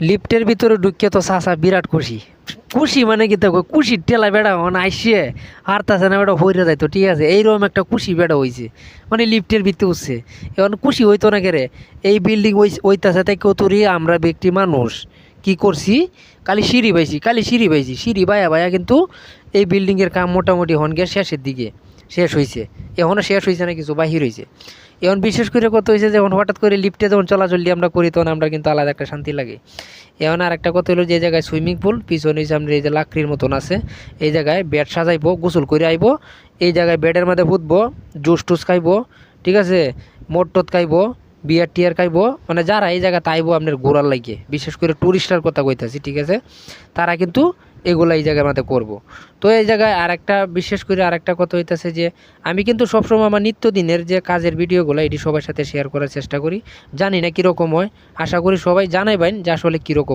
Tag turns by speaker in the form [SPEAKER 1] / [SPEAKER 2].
[SPEAKER 1] লিফটের ভিতরে ঢুকিয়ে তো চাচা বিরাট খুশি। খুশি মানে কি দেখো, খুশির টেলা বেড়া মানে আইসে আর তাছে না বেটা হইরে যাইতো, ঠিক আছে, এইরকম একটা খুশি বেড়া হয়েছে, মানে লিফটের ভিতরে উঠছে। এখন খুশি হইতো না কেরে, এই বিল্ডিং ওইতাছে তাই কতরি আমরা ব্যক্তি মানুষ কি করছি, খালি সিঁড়ি পাইছি সিঁড়ি বাইয়া বাইয়া কিন্তু এই বিল্ডিংয়ের কাম মোটামুটি হন গিয়ে শেষের দিকে শেষ হয়েছে। এখনও শেষ হয়েছে না, কিছু বাহির হয়েছে। এখন বিশেষ করে কত হয়েছে, যখন হঠাৎ করে লিফটে যখন চলাচলি আমরা করি তখন আমরা কিন্তু আলাদা একটা শান্তি লাগে। এখন আর একটা কথা হলো, যে জায়গায় সুইমিং পুল পিছনে সামনে এই যে লাকড়ির মতন আছে, এই জায়গায় বেড সাজাইবো, গোসল করে আইবো, এই জায়গায় বেডের মধ্যে ফুটবো, জুস টুস খাইবো, ঠিক আছে, মদ টদ খাইবো, বিয়ার টিয়ার খাইবো, মানে যারা এই জায়গাতে আইবো আপনার ঘোরার লাগে, বিশেষ করে টুরিস্টার কথা কইতাছি, ঠিক আছে, তারা কিন্তু এগুলো এই জায়গার মধ্যে করবো। তো এই জায়গায় আর একটা বিশেষ করে আর একটা কথা হইতাছে যে আমি কিন্তু সবসময় আমার নিত্যদিনের যে কাজের ভিডিওগুলো এটি সবার সাথে শেয়ার করার চেষ্টা করি। জানি না কীরকম হয়, আশা করি সবাই জানাইবেন যে আসলে কীরকম।